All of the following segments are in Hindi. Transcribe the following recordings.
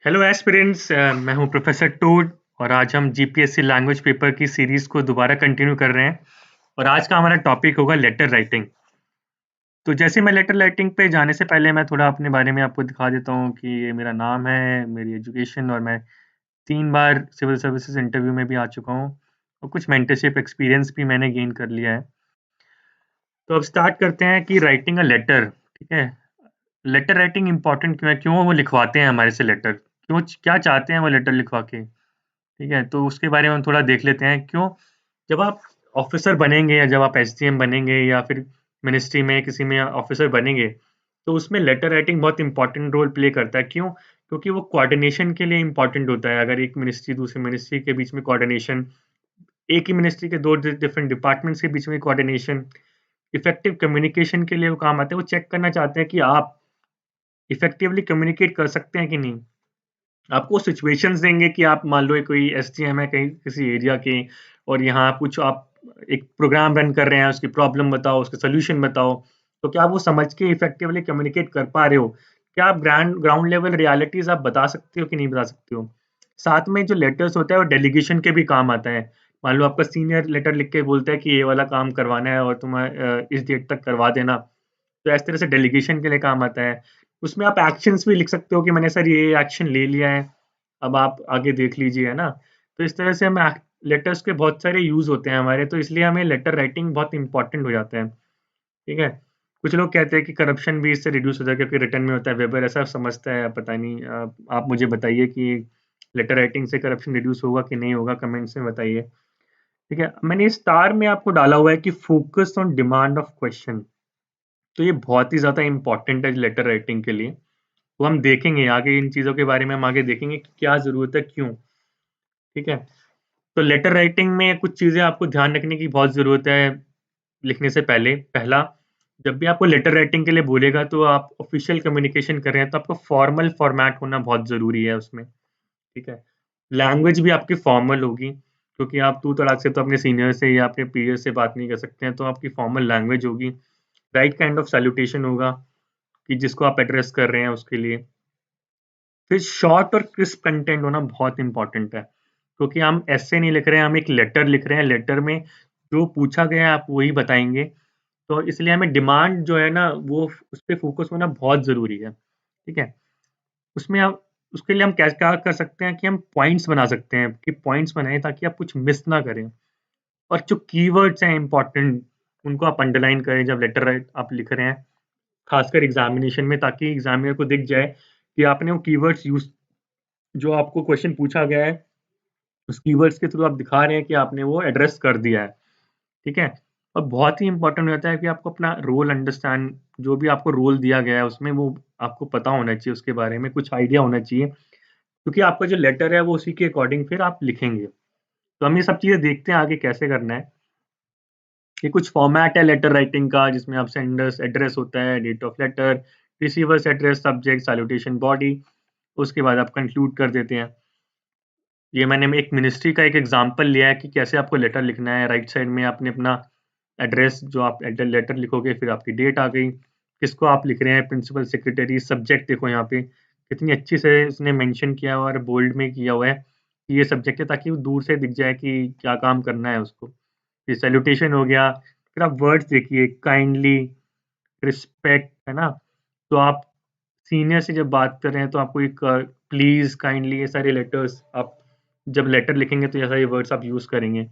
हेलो एस्पिरेंट्स, मैं हूं प्रोफेसर टूड और आज हम जीपीएससी लैंग्वेज पेपर की सीरीज को दोबारा कंटिन्यू कर रहे हैं। और आज का हमारा टॉपिक होगा लेटर राइटिंग। तो जैसे मैं लेटर राइटिंग पे जाने से पहले मैं थोड़ा अपने बारे में आपको दिखा देता हूं कि ये मेरा नाम है, मेरी एजुकेशन, और मैं 3 बार सिविल सर्विसेज इंटरव्यू में भी आ चुका हूं और कुछ मेंटरशिप एक्सपीरियंस भी मैंने गेन कर लिया है। तो अब स्टार्ट करते हैं कि राइटिंग अ लेटर। ठीक है, लेटर राइटिंग इंपॉर्टेंट क्यों है, क्यों वो लिखवाते हैं हमारे से लेटर, क्यों, क्या चाहते हैं वो लेटर लिखवा के। ठीक है, तो उसके बारे में हम थोड़ा देख लेते हैं। क्यों, जब आप ऑफिसर बनेंगे या जब आप एसडीएम बनेंगे या फिर मिनिस्ट्री में किसी में ऑफिसर बनेंगे, तो उसमें लेटर राइटिंग बहुत इंपॉर्टेंट रोल प्ले करता है। क्यों? क्योंकि वो कोऑर्डिनेशन के लिए इंपॉर्टेंट होता है। अगर एक मिनिस्ट्री दूसरी मिनिस्ट्री के बीच में कोऑर्डिनेशन, एक ही मिनिस्ट्री के दो डिफरेंट डिपार्टमेंट्स के बीच में कोऑर्डिनेशन, इफेक्टिव कम्युनिकेशन के लिए वो काम आते हैं। वो चेक करना चाहते हैं कि आप इफेक्टिवली कम्युनिकेट कर सकते हैं कि नहीं। आपको सिचुएशंस देंगे कि आप मान लो कोई एसडीएम है कहीं किसी एरिया के, और यहाँ कुछ आप एक प्रोग्राम रन कर रहे हैं, उसकी प्रॉब्लम बताओ, उसका सोल्यूशन बताओ। तो क्या आप वो समझ के इफेक्टिवली कम्युनिकेट कर पा रहे हो? क्या आप ग्राउंड लेवल रियलिटीज आप बता सकते हो कि नहीं बता सकते हो? साथ में जो लेटर्स होता है वो डेलीगेशन के भी काम आता है। मान लो आपका सीनियर लेटर लिख के बोलता है कि ये वाला काम करवाना है और तुम इस डेट तक करवा देना। तो इस तरह से डेलीगेशन के लिए काम आता है। उसमें आप एक्शंस भी लिख सकते हो कि मैंने सर ये एक्शन ले लिया है, अब आप आगे देख लीजिए, है ना? तो इस तरह से हम लेटर्स के बहुत सारे यूज़ होते हैं हमारे, तो इसलिए हमें लेटर राइटिंग बहुत इंपॉर्टेंट हो जाता है। ठीक है? कुछ लोग कहते हैं कि करप्शन भी इससे रिड्यूस होता है क्योंकि रिटन में होता है। वेबर ऐसा समझता है, पता नहीं। आप मुझे बताइए कि लेटर राइटिंग से करप्शन रिड्यूस होगा कि नहीं होगा, कमेंट्स में बताइए। ठीक है? मैंने स्टार में आपको डाला हुआ है कि focus on demand of question. तो ये बहुत ही ज़्यादा इम्पोर्टेंट है लेटर राइटिंग के लिए। तो हम देखेंगे आगे, इन चीज़ों के बारे में हम आगे देखेंगे कि क्या ज़रूरत है, क्यों। ठीक है? तो लेटर राइटिंग में कुछ चीज़ें आपको ध्यान रखने की बहुत ज़रूरत है लिखने से पहले। पहला, जब भी आपको लेटर राइटिंग के लिए बोलेगा तो आप ऑफ़िशियल कम्युनिकेशन कर रहे हैं, तो आपका फॉर्मल फॉर्मेट होना बहुत ज़रूरी है उसमें। ठीक है? लैंग्वेज भी आपकी फॉर्मल होगी, क्योंकि आप तू-तड़ाक से तो अपने सीनियर से या अपने पीयर से बात नहीं कर सकते हैं, तो आपकी फॉर्मल लैंग्वेज होगी। राइट काइंड ऑफ सैल्यूटेशन होगा कि जिसको आप एड्रेस कर रहे हैं उसके लिए। फिर शॉर्ट और क्रिस्प कंटेंट होना बहुत इंपॉर्टेंट है, क्योंकि हम ऐसे नहीं लिख रहे हैं, हम एक लेटर लिख रहे हैं। लेटर में जो पूछा गया है आप वही बताएंगे। तो इसलिए हमें डिमांड जो है ना, वो उस पर फोकस होना बहुत ज़रूरी है। ठीक है? उसमें आप, उसके लिए हम क्या क्या कर सकते हैं कि हम पॉइंट्स बना सकते हैं कि पॉइंट्स बनाएं ताकि आप कुछ मिस ना करें। और जो कीवर्ड्स हैं इंपॉर्टेंट, उनको आप अंडरलाइन करें जब लेटर आप लिख रहे हैं, खासकर एग्जामिनेशन में, ताकि एग्जामिनर को दिख जाए कि आपने वो कीवर्ड्स यूज, जो आपको क्वेश्चन पूछा गया है उस कीवर्ड्स के थ्रू आप दिखा रहे हैं कि आपने वो एड्रेस कर दिया है। ठीक है? और बहुत ही इंपॉर्टेंट हो जाता है कि आपको अपना रोल अंडरस्टैंड, जो भी आपको रोल दिया गया है उसमें वो आपको पता होना चाहिए, उसके बारे में कुछ आइडिया होना चाहिए, क्योंकि आपका जो लेटर है वो उसी के अकॉर्डिंग फिर आप लिखेंगे। तो हम ये सब चीज़ें देखते हैं आगे कैसे करना है। ये कुछ फॉर्मेट है लेटर राइटिंग का, जिसमें आप सेंडर्स एड्रेस होता है, date of letter, receiver's address, subject, salutation body, उसके बाद आप कंक्लूड कर देते हैं। ये मैंने एक मिनिस्ट्री का एक एग्जांपल लिया है कि कैसे आपको लेटर लिखना है। राइट साइड में आपने अपना एड्रेस, जो आप लेटर लिखोगे, फिर आपकी डेट आ गई, किसको आप लिख रहे हैं, प्रिंसिपल सेक्रेटरी। सब्जेक्ट देखो यहाँ पे कितनी अच्छी से उसने मेंशन किया हुआ है और बोल्ड में किया हुआ है कि ये सब्जेक्ट है, ताकि वो दूर से दिख जाए कि क्या काम करना है उसको। फिर सैल्यूटेशन हो गया। फिर आप वर्ड्स देखिए, काइंडली, रिस्पेक्ट, है ना? तो आप सीनियर से जब बात कर रहे हैं तो आपको एक प्लीज़, काइंडली, ये सारे लेटर्स आप जब लेटर लिखेंगे तो ये सारे वर्ड्स आप यूज़ करेंगे।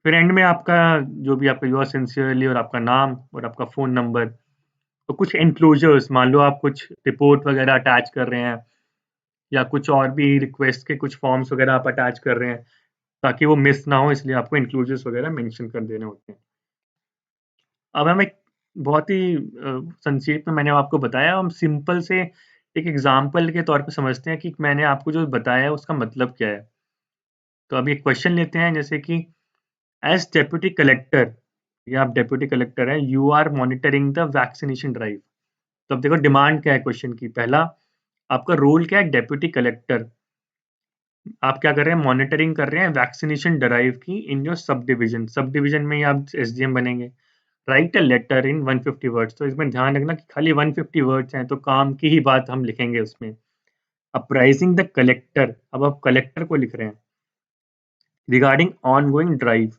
फिर एंड में आपका जो भी आपका योर सिंसियरली और आपका नाम और आपका फ़ोन नंबर। तो कुछ एन्क्लोज़र्स, मान लो आप कुछ रिपोर्ट वगैरह अटैच कर रहे हैं या कुछ और भी रिक्वेस्ट के कुछ फॉर्म्स वगैरह आप अटैच कर रहे हैं, ताकि वो मिस ना हो, इसलिए आपको एन्क्लोज़र्स वगैरह मेंशन कर देने होते हैं। अब हम एक बहुत ही संक्षेप में मैंने आपको बताया, हम सिंपल से एक एग्ज़ाम्पल के तौर पे समझते हैं कि मैंने आपको जो बताया है उसका मतलब क्या है। तो अब एक क्वेश्चन लेते हैं, जैसे कि एज़ डेप्यूटी कलेक्टर, या आप डेप्यूटी कलेक्टर हैं, you are monitoring the vaccination drive. तो अब देखो डिमांड क्या है क्वेश्चन की। पहला, आपका रोल क्या है डेप्यूटी कलेक्टर। आप क्या कर रहे हैं, मॉनिटरिंग कर रहे हैं वैक्सीनेशन ड्राइव की in your sub division. Sub division में ही आप एसडीएम बनेंगे। Write a letter in 150 words. तो इसमें ध्यान रखना कि खाली 150 वर्ड्स हैं, तो काम की ही बात हम लिखेंगे उसमें। अपराइजिंग द कलेक्टर, अब आप कलेक्टर को लिख रहे हैं, रिगार्डिंग ऑनगोइंग ड्राइव,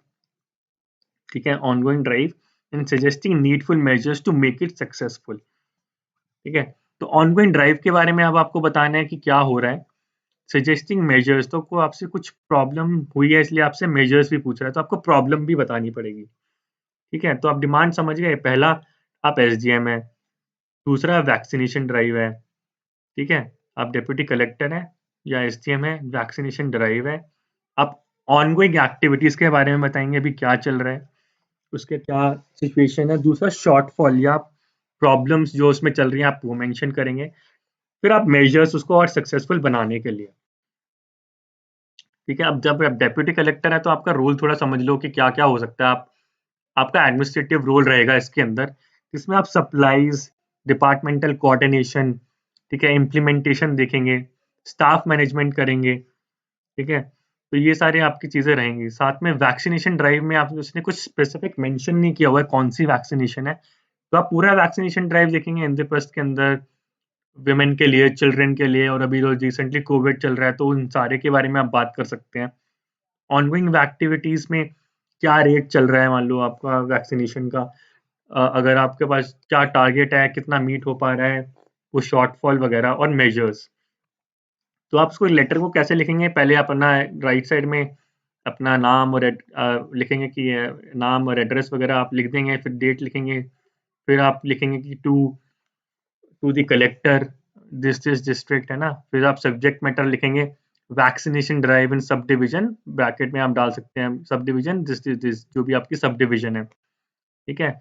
ठीक है, ongoing drive and suggesting needful measures to make it successful, ठीक है। तो ऑनगोइंग ड्राइव के बारे में अब आपको बताना है कि क्या हो रहा है। सजेस्टिंग मेजर्स, तो को आपसे कुछ प्रॉब्लम हुई है इसलिए आपसे मेजर्स भी पूछ रहा है, तो आपको प्रॉब्लम भी बतानी पड़ेगी, ठीक है। तो आप डिमांड समझ गए, पहला आप एसडीएम है, दूसरा वैक्सीनेशन ड्राइव है, ठीक है, आप डिप्टी कलेक्टर हैं या एसडीएम है, वैक्सीनेशन ड्राइव है, आप ऑनगोइंग एक्टिविटीज के बारे में बताएंगे अभी क्या चल रहा है, उसके क्या सिचुएशन है, दूसरा शॉर्टफॉल या प्रॉब्लम्स जो उसमें चल रही हैं आप वो मेंशन करेंगे, फिर आप मेजर्स उसको और सक्सेसफुल बनाने के लिए, ठीक है। अब जब आप डेप्यूटी कलेक्टर है तो आपका रोल थोड़ा समझ लो कि क्या क्या हो सकता है। आप आपका एडमिनिस्ट्रेटिव रोल रहेगा इसके अंदर, जिसमें आप सप्लाईज, डिपार्टमेंटल कोऑर्डिनेशन, ठीक है, इम्प्लीमेंटेशन देखेंगे, स्टाफ मैनेजमेंट करेंगे, ठीक है। तो ये सारे आपकी चीज़ें रहेंगी। साथ में वैक्सीनेशन ड्राइव में आप उसने कुछ स्पेसिफिक मेंशन नहीं किया हुआ है कौन सी वैक्सीनेशन है, तो आप पूरा वैक्सीनेशन ड्राइव देखेंगे इंद्रप्रस्थ के अंदर, विमेन के लिए, चिल्ड्रन के लिए, और अभी जो रिसेंटली कोविड चल रहा है तो उन सारे के बारे में आप बात कर सकते हैं। ऑनगोइंग एक्टिविटीज में क्या रेट चल रहा है, मान लो आपका वैक्सीनेशन का, अगर आपके पास क्या टारगेट है, कितना मीट हो पा रहा है, वो शॉर्टफॉल वगैरह और मेजर्स। तो आप उसको लेटर को कैसे लिखेंगे, पहले आप अपना राइट साइड में अपना नाम और लिखेंगे कि नाम और एड्रेस वगैरह आप लिख देंगे, फिर डेट लिखेंगे, फिर आप लिखेंगे कि to the collector this district, है ना। फिर आप सब्जेक्ट मैटर लिखेंगे vaccination drive in sub division, bracket में आप डाल सकते हैं सब डिवीजन दिस जो भी आपकी सब डिवीजन है, ठीक है,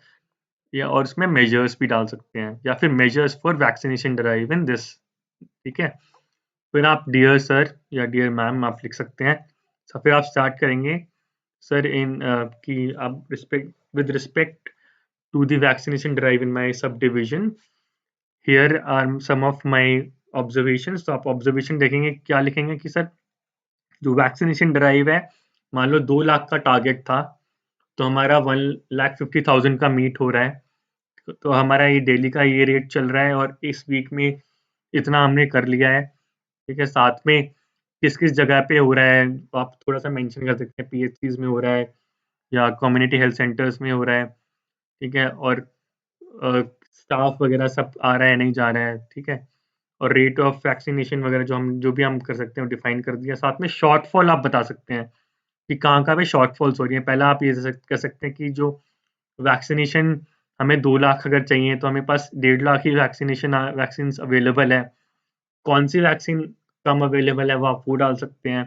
या और उसमें मेजर्स भी डाल सकते हैं, या फिर measures for vaccination drive in this, ठीक है। फिर आप डियर सर या डियर मैम आप लिख सकते हैं। तो फिर आप स्टार्ट करेंगे, सर इन कि आप respect with respect to the vaccination drive in my sub division, here are some of my observations. तो आप ऑब्जर्वेशन देखेंगे, क्या लिखेंगे कि सर जो वैक्सीनेशन ड्राइव है, मान लो 2 लाख का टारगेट था, तो हमारा 1,50,000 का मीट हो रहा है, तो हमारा ये डेली का ये रेट चल रहा है और इस वीक में इतना हमने कर लिया है, ठीक है। साथ में किस किस जगह पे हो रहा है आप थोड़ा सा मेंशन कर सकते हैं, पीएचसीज में हो रहा है या कम्युनिटी हेल्थ सेंटर्स में हो रहा है, ठीक है, और स्टाफ वगैरह सब आ रहा है नहीं जा रहा है, ठीक है, और रेट ऑफ वैक्सीनेशन वगैरह जो भी हम कर सकते हैं वो डिफाइन कर दिया। साथ में शॉर्टफॉल आप बता सकते हैं कि कहाँ पे शॉर्टफॉल्स हो रही है। पहला आप ये कह सकते हैं कि जो वैक्सीनेशन हमें 2 लाख अगर चाहिए तो हमें पास 1.5 लाख ही वैक्सीन अवेलेबल है, कौन सी वैक्सीन कम अवेलेबल है वो आप वो डाल सकते हैं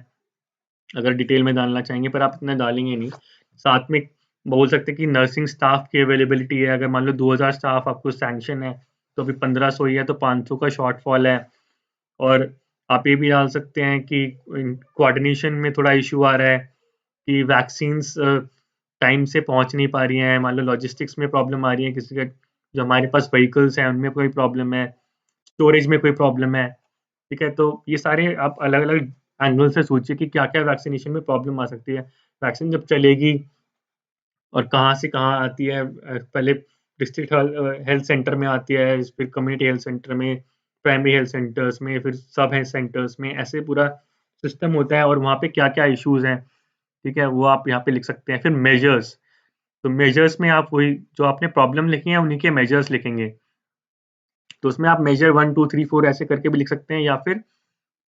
अगर डिटेल में डालना चाहेंगे, पर आप इतना डालेंगे नहीं। साथ में बोल सकते हैं कि नर्सिंग स्टाफ की अवेलेबिलिटी है, अगर मान लो 2000 स्टाफ आपको सैंक्शन है तो अभी 1500 ही है, तो 500 का शॉर्टफॉल है। और आप ये भी डाल सकते हैं कि कोऑर्डिनेशन में थोड़ा इशू आ रहा है कि वैक्सीन्स टाइम से पहुंच नहीं पा रही हैं, मान लो लॉजिस्टिक्स में प्रॉब्लम आ रही है, किसी का जो हमारे पास व्हीकल्स हैं उनमें कोई प्रॉब्लम है, स्टोरेज में कोई प्रॉब्लम है, ठीक है। तो ये सारे आप अलग अलग एंगल से सोचिए कि क्या क्या वैक्सीनेशन में प्रॉब्लम आ सकती है। वैक्सीन जब चलेगी और कहाँ से कहाँ आती है, पहले डिस्ट्रिक्ट हेल्थ सेंटर में आती है, फिर कम्युनिटी हेल्थ सेंटर में, प्राइमरी हेल्थ सेंटर्स में, फिर सब हेल्थ सेंटर्स में, ऐसे पूरा सिस्टम होता है और वहाँ पे क्या क्या इश्यूज हैं, ठीक है, वो आप यहाँ पे लिख सकते हैं। फिर मेजर्स, तो मेजर्स में आप वही जो आपने प्रॉब्लम लिखी है उन्हीं के मेजर्स लिखेंगे, तो उसमें आप मेजर 1 2 3 4 ऐसे करके भी लिख सकते हैं, या फिर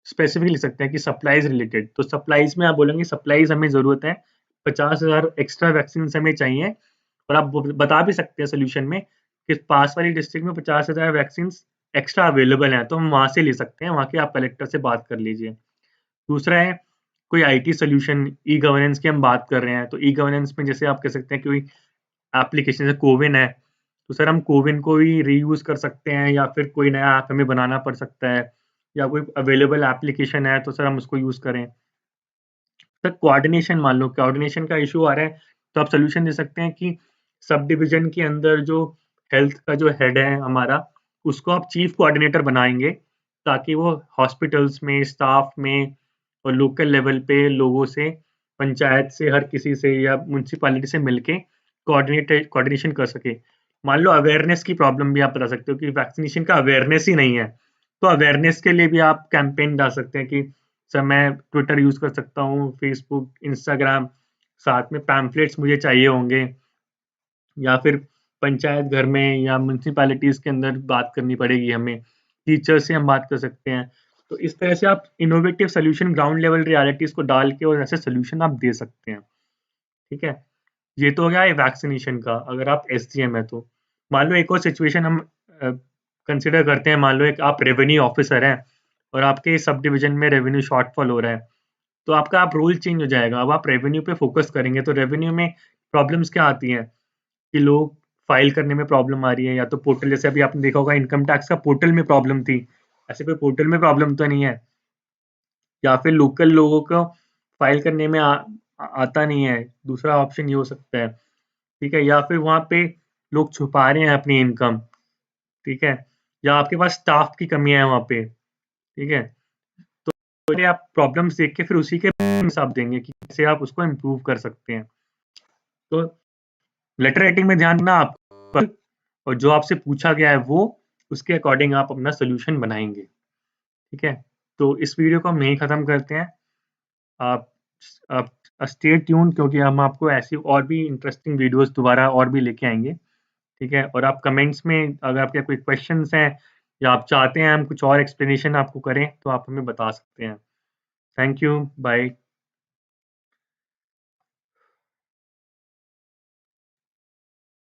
स्पेसिफिक लिख सकते हैं कि सप्लाईज रिलेटेड। तो सप्लाईज में आप बोलेंगे सप्लाईज हमें ज़रूरत है, 50,000 एक्स्ट्रा वैक्सीन हमें चाहिए, और आप बता भी सकते हैं सोल्यूशन में कि पास वाली डिस्ट्रिक्ट में 50,000 वैक्सीन एक्स्ट्रा अवेलेबल हैं, तो हम वहाँ से ले सकते हैं, वहाँ के आप कलेक्टर से बात कर लीजिए। दूसरा है कोई आईटी सोल्यूशन, ई गवर्नेंस की हम बात कर रहे हैं, तो ई गवर्नेंस में जैसे आप कह सकते हैं कि कोई एप्लीकेशन जैसे कोविन है, तो सर हम कोविन को ही रीयूज़ कर सकते हैं, या फिर कोई नया ऐप हमें बनाना पड़ सकता है, या कोई अवेलेबल एप्लीकेशन है तो सर हम उसको यूज़ करें। सर कोऑर्डिनेशन, मान लो कोऑर्डिनेशन का इशू आ रहा है, तो आप सोल्यूशन दे सकते हैं कि सब डिवीजन के अंदर जो हेल्थ का जो हेड है हमारा, उसको आप चीफ कोऑर्डिनेटर बनाएंगे, ताकि वो हॉस्पिटल्स में, स्टाफ में और लोकल लेवल पे लोगों से, पंचायत से, हर किसी से या म्यूनसिपालिटी से मिलके कोऑर्डिनेशन कर सके। मान लो अवेयरनेस की प्रॉब्लम भी आप बता सकते हो कि वैक्सीनेशन का अवेयरनेस ही नहीं है, तो अवेयरनेस के लिए भी आप कैंपेन डाल सकते हैं कि सर मैं ट्विटर यूज़ कर सकता हूँ, फेसबुक, इंस्टाग्राम, साथ में पैम्फलेट्स मुझे चाहिए होंगे, या फिर पंचायत घर में या म्युनिसिपैलिटीज़ के अंदर बात करनी पड़ेगी हमें, टीचर से हम बात कर सकते हैं। तो इस तरह से आप innovative solution ground level realities को डाल के और ऐसे सॉल्यूशन आप दे सकते हैं, ठीक है? ये तो हो गया है वैक्सीनेशन का, अगर आप एसडीएम है तो। मान लो एक और सिचुएशन हम कंसिडर करते हैं, मान लो एक आप रेवेन्यू ऑफिसर हैं और आपके सब डिवीजन में रेवेन्यू शॉर्टफॉल हो रहा है, तो आपका आप रोल चेंज हो जाएगा। अब आप रेवेन्यू पे फोकस करेंगे, तो रेवेन्यू में प्रॉब्लम्स क्या आती हैं कि लोग फाइल करने में प्रॉब्लम आ रही है, या तो पोर्टल, जैसे अभी आपने देखा होगा इनकम टैक्स का पोर्टल में प्रॉब्लम थी, ऐसे कोई पोर्टल में प्रॉब्लम तो नहीं है, या फिर लोकल लोगों को फाइल करने में आता नहीं है, दूसरा ऑप्शन ये हो सकता है, ठीक है? या फिर वहाँ पे लोग छुपा रहे हैं अपनी इनकम, ठीक है? या आपके पास स्टाफ की कमियाँ हैं वहाँ पे, ठीक है? तो ये आप प्रॉब्लम्स देख के फिर उसी के हिसाब देंगे कि कैसे आप उसको इम्प्रूव कर सकते हैं। तो लेटर राइटिंग में ध्यान देना आप, और जो आपसे पूछा गया है वो, उसके अकॉर्डिंग आप अपना सॉल्यूशन बनाएँगे, ठीक है? तो इस वीडियो को हम यहीं ख़त्म करते हैं। आप आप स्टे ट्यून्ड, क्योंकि हम आपको ऐसी और भी इंटरेस्टिंग वीडियोज़ दोबारा और भी लेके आएँगे, ठीक है? और आप कमेंट्स में अगर आपके कोई क्वेश्चन्स हैं या आप चाहते हैं हम कुछ और एक्सप्लेनेशन आपको करें, तो आप हमें बता सकते हैं। Thank you, bye.